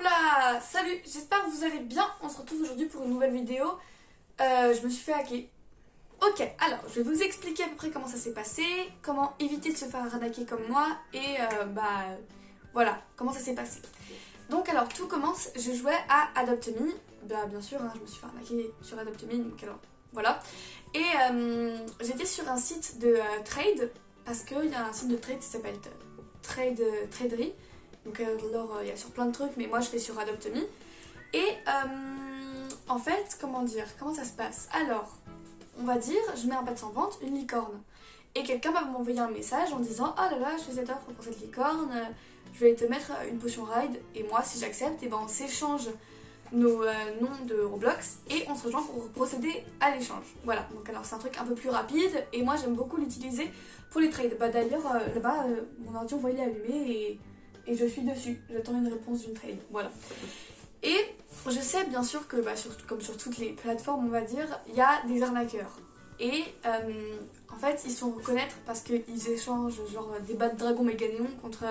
Hop là! Salut, j'espère que vous allez bien. On se retrouve aujourd'hui pour une nouvelle vidéo. Je me suis fait hacker. Ok, alors je vais vous expliquer à peu près comment ça s'est passé, comment éviter de se faire arnaquer comme moi et voilà, comment ça s'est passé. Donc alors tout commence, je jouais à Adopt Me, bien sûr, hein, je me suis fait arnaquer sur Adopt Me, donc alors voilà. Et j'étais sur un site de trade, parce qu'il y a un site de trade qui s'appelle Tradery. Donc alors il y a sur plein de trucs, mais moi je fais sur Adopt Me. Et en fait, comment ça se passe? Alors, on va dire, je mets un pet en vente, une licorne. Et quelqu'un va m'envoyer un message en disant: ah là là, je fais cette offre pour cette licorne, je vais te mettre une potion ride. Et moi, si j'accepte, et ben on s'échange nos noms de Roblox et on se rejoint pour procéder à l'échange. Voilà, donc alors c'est un truc un peu plus rapide et moi j'aime beaucoup l'utiliser pour les trades. Bah d'ailleurs, là-bas, mon ordi, on voit il est allumé et je suis dessus. J'attends une réponse d'une trade. Voilà. Et je sais bien sûr que, comme sur toutes les plateformes, on va dire, il y a des arnaqueurs. Et en fait, ils sont reconnaître parce qu'ils échangent genre des bas de dragon méga néon contre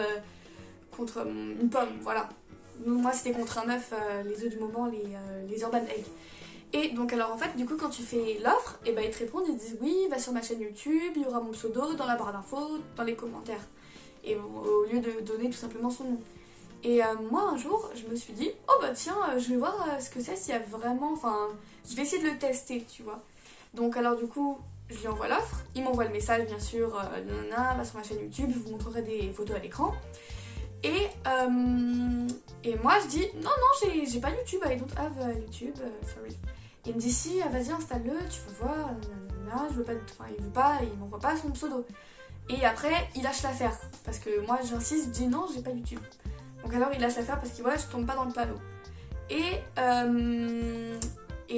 une pomme. Voilà. Moi, c'était contre un œuf, les œufs du moment, les Urban Eggs. Et donc, alors en fait, du coup, quand tu fais l'offre, et ben ils te répondent, ils disent: oui, va sur ma chaîne YouTube, il y aura mon pseudo dans la barre d'infos, dans les commentaires. Et au lieu de donner tout simplement son nom. Et moi un jour je me suis dit: oh bah tiens, je vais voir ce que c'est, s'il y a vraiment, enfin je vais essayer de le tester, tu vois. Donc alors du coup je lui envoie l'offre, il m'envoie le message bien sûr, nanana, va sur ma chaîne YouTube, je vous montrerai des photos à l'écran. Et moi je dis: non j'ai pas YouTube, I don't have YouTube, sorry. Il me dit: si, vas-y installe-le, tu vas voir, nanana, je veux pas, enfin il m'envoie pas son pseudo. Et après il lâche l'affaire, parce que moi j'insiste, je dis: non j'ai pas YouTube. Donc alors il lâche l'affaire parce que voilà, je tombe pas dans le panneau. Et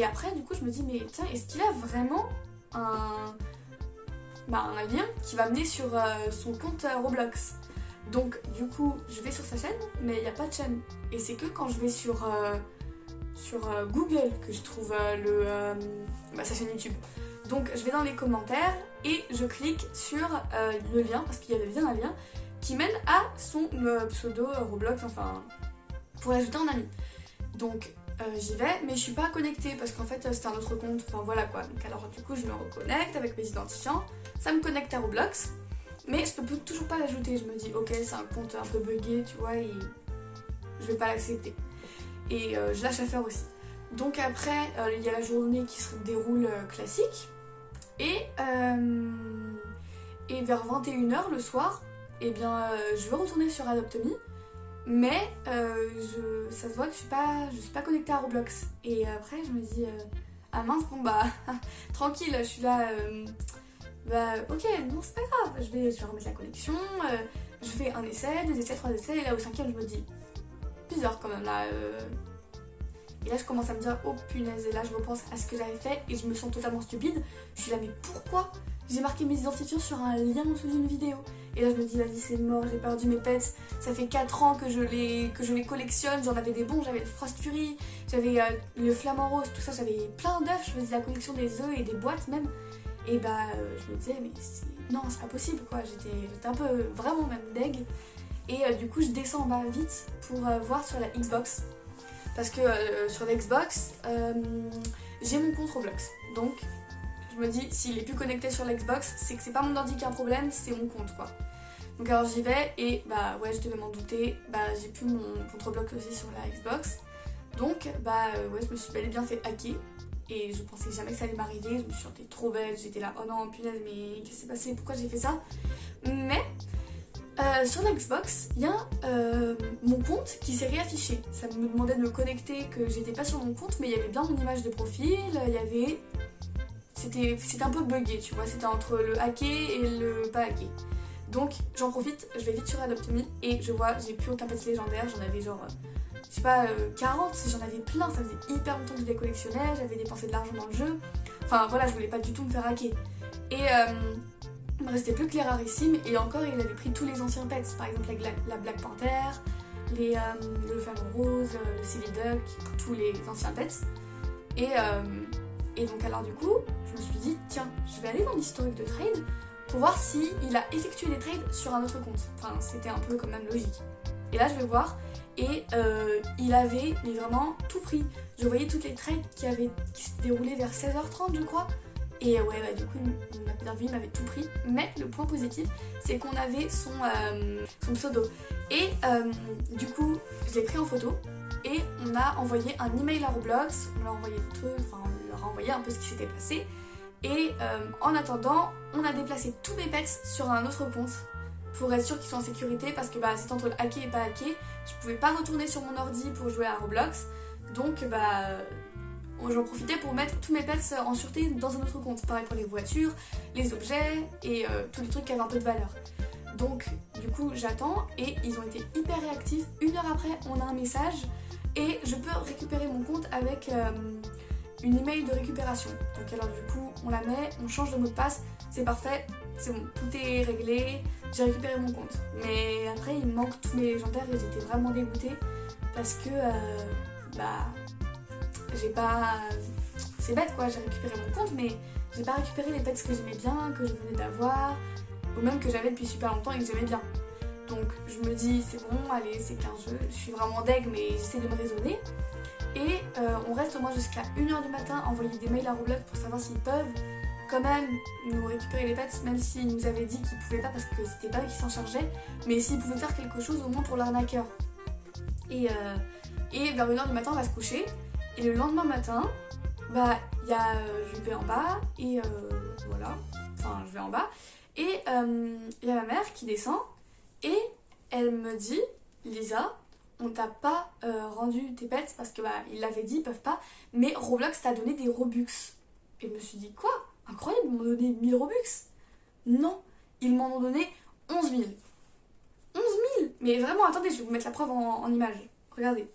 après du coup je me dis: mais tiens, est-ce qu'il a vraiment un lien qui va mener sur son compte Roblox? Donc du coup je vais sur sa chaîne, mais il n'y a pas de chaîne. Et c'est que quand je vais sur Google que je trouve sa chaîne YouTube. Donc je vais dans les commentaires et je clique sur le lien, parce qu'il y avait bien un lien qui mène à son pseudo Roblox, enfin pour l'ajouter en ami. Donc j'y vais, mais je suis pas connectée parce qu'en fait c'était un autre compte, enfin voilà quoi. Donc alors du coup je me reconnecte avec mes identifiants, ça me connecte à Roblox, mais je peux toujours pas l'ajouter. Je me dis: ok, c'est un compte un peu buggé, tu vois, et je vais pas l'accepter. Et je lâche l'affaire aussi. Donc après il y a la journée qui se déroule classique, et vers 21h le soir, eh bien, je veux retourner sur Adopt Me, mais ça se voit que je suis pas connectée à Roblox. Et après, je me dis: ah mince, bon bah, tranquille, je suis là, ok, non, c'est pas grave, je vais remettre la connexion, je fais un essai, 2 essais, 3 essais, et là au 5e, je me dis: bizarre quand même là. Et là, je commence à me dire: oh punaise, et là, je repense à ce que j'avais fait et je me sens totalement stupide. Je suis là: mais pourquoi j'ai marqué mes identifiants sur un lien en dessous d'une vidéo? Et là je me dis: vas-y, c'est mort, j'ai perdu mes pets, ça fait 4 ans que je les collectionne, j'en avais des bons, j'avais le Frost Fury, j'avais le Flamant Rose, tout ça, j'avais plein d'œufs, je faisais la collection des œufs et des boîtes même. Et je me disais: mais non, c'est pas possible quoi, j'étais un peu vraiment même deg. Et du coup je descends en bas vite pour voir sur la Xbox, parce que sur la Xbox j'ai mon compte Roblox, donc je me dis: s'il est plus connecté sur l'Xbox, c'est que c'est pas mon ordi qui a un problème, c'est mon compte quoi. Donc alors j'y vais et ouais, je devais m'en douter, j'ai plus mon compte Roblox aussi sur la Xbox. Donc ouais, je me suis bel et bien fait hacker et je pensais jamais que ça allait m'arriver, je me suis sentie trop bête, j'étais là: oh non punaise, mais qu'est-ce qui s'est passé, pourquoi j'ai fait ça? Mais sur la Xbox, il y a mon compte qui s'est réaffiché. Ça me demandait de me connecter, que j'étais pas sur mon compte, mais il y avait bien mon image de profil, il y avait... C'était un peu buggé, tu vois, c'était entre le hacké et le pas hacké. Donc j'en profite, je vais vite sur Adopt Me et je vois, j'ai plus aucun pet légendaire, j'en avais genre, je sais pas, 40, j'en avais plein, ça faisait hyper longtemps que je les collectionnais, j'avais dépensé de l'argent dans le jeu. Enfin voilà, je voulais pas du tout me faire hacker. Et il me restait plus que les rarissimes, et encore il avait pris tous les anciens pets, par exemple la Black Panther, le Flamant Rose, le Silly Duck, tous les anciens pets. Et donc alors du coup, je me suis dit: tiens, je vais aller dans l'historique de trade pour voir s'il a effectué des trades sur un autre compte. Enfin, c'était un peu quand même logique. Et là, je vais voir, et il avait mais vraiment tout pris. Je voyais toutes les trades qui se déroulaient vers 16h30 je crois. Et ouais, bah, du coup, il m'avait tout pris. Mais le point positif, c'est qu'on avait son pseudo. Et du coup, je l'ai pris en photo. Et on a envoyé un email à Roblox. On leur a envoyé des trucs, enfin, on leur a envoyé un peu ce qui s'était passé. Et en attendant, on a déplacé tous mes pets sur un autre compte. Pour être sûr qu'ils sont en sécurité. Parce que bah, c'était entre le hacké et pas hacké. Je pouvais pas retourner sur mon ordi pour jouer à Roblox. Donc bah... j'en profitais pour mettre tous mes pets en sûreté dans un autre compte. Pareil pour les voitures, les objets et tous les trucs qui avaient un peu de valeur. Donc du coup j'attends et ils ont été hyper réactifs. 1 heure après on a un message et je peux récupérer mon compte avec une email de récupération. Donc alors du coup on la met, on change de mot de passe, c'est parfait, c'est bon, tout est réglé, j'ai récupéré mon compte. Mais après il me manque tous mes légendaires et j'étais vraiment dégoûtée parce que j'ai pas... C'est bête quoi, j'ai récupéré mon compte mais j'ai pas récupéré les pets que j'aimais bien, que je venais d'avoir, ou même que j'avais depuis super longtemps et que j'aimais bien. Donc je me dis c'est bon, allez c'est qu'un jeu, je suis vraiment deg mais j'essaie de me raisonner. Et on reste au moins jusqu'à 1h du matin à envoyer des mails à Roblox pour savoir s'ils peuvent quand même nous récupérer les pets, même s'ils nous avaient dit qu'ils pouvaient pas parce que c'était pas eux qui s'en chargeaient, mais s'ils pouvaient faire quelque chose au moins pour l'arnaqueur. Et vers 1h du matin on va se coucher. Et le lendemain matin, bah, je vais en bas et voilà, enfin je vais en bas et il y a ma mère qui descend et elle me dit Lisa, on t'a pas rendu tes pets parce que bah ils l'avaient dit, ils peuvent pas, mais Roblox t'a donné des Robux. Et je me suis dit quoi? Incroyable, ils m'ont donné 1000 Robux? Non, ils m'en ont donné 11 000. 11 000. Mais vraiment, attendez, je vais vous mettre la preuve en image. Regardez.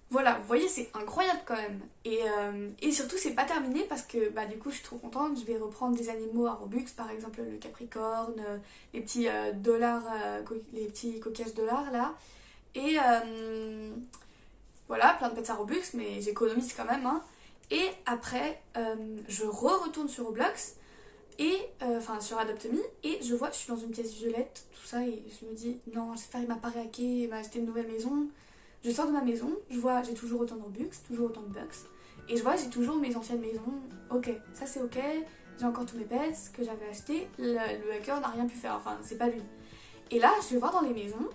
Voilà, vous voyez, c'est incroyable quand même. Et surtout, c'est pas terminé parce que bah, du coup, je suis trop contente. Je vais reprendre des animaux à Robux, par exemple le capricorne, les petits dollars, les petits coquillages dollars là. Et voilà, plein de pets à Robux, mais j'économise quand même. Hein. Et après, je retourne sur Roblox, enfin sur Adopt Me, et je suis dans une pièce violette, tout ça, et je me dis, non, j'espère qu'il m'a pas réhacké, il m'a acheté une nouvelle maison. Je sors de ma maison, je vois j'ai toujours autant de Robux, toujours autant de bucks, et je vois j'ai toujours mes anciennes maisons. Ok, ça c'est ok, j'ai encore tous mes pets que j'avais achetés, le hacker n'a rien pu faire, enfin c'est pas lui. Et là je vais voir dans les maisons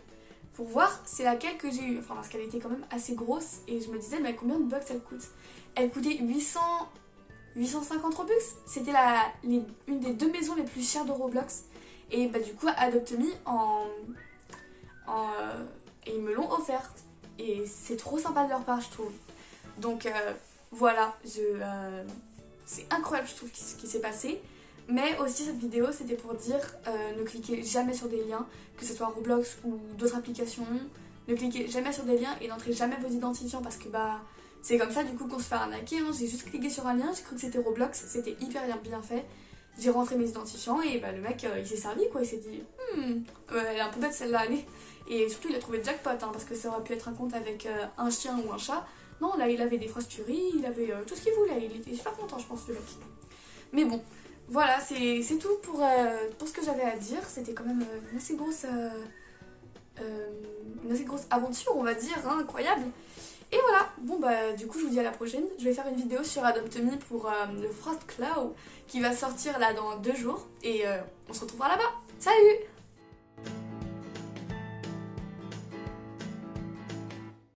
pour voir c'est laquelle que j'ai eu, enfin parce qu'elle était quand même assez grosse, et je me disais mais combien de bucks elle coûte? Elle coûtait 850 Robux, c'était une des 2 maisons les plus chères de Roblox. Et bah du coup Adopt Me et ils me l'ont offerte. Et c'est trop sympa de leur part, je trouve. Donc voilà, c'est incroyable, je trouve, ce qui s'est passé. Mais aussi, cette vidéo, c'était pour dire ne cliquez jamais sur des liens, que ce soit Roblox ou d'autres applications. Ne cliquez jamais sur des liens et n'entrez jamais vos identifiants parce que bah c'est comme ça du coup qu'on se fait arnaquer. Hein. J'ai juste cliqué sur un lien, j'ai cru que c'était Roblox, c'était hyper bien fait. J'ai rentré mes identifiants et bah, le mec il s'est servi quoi, il s'est dit elle est un peu bête celle-là, allez. Et surtout il a trouvé jackpot hein, parce que ça aurait pu être un compte avec un chien ou un chat. Non, là il avait des Frost Fury, il avait tout ce qu'il voulait, il était super content je pense le mec. Mais bon, voilà, c'est tout pour ce que j'avais à dire. C'était quand même une assez grosse aventure on va dire, hein, incroyable. Et voilà, bon bah du coup je vous dis à la prochaine. Je vais faire une vidéo sur Adopt Me pour le Frost Claw qui va sortir là dans 2 jours. Et on se retrouvera là-bas. Salut!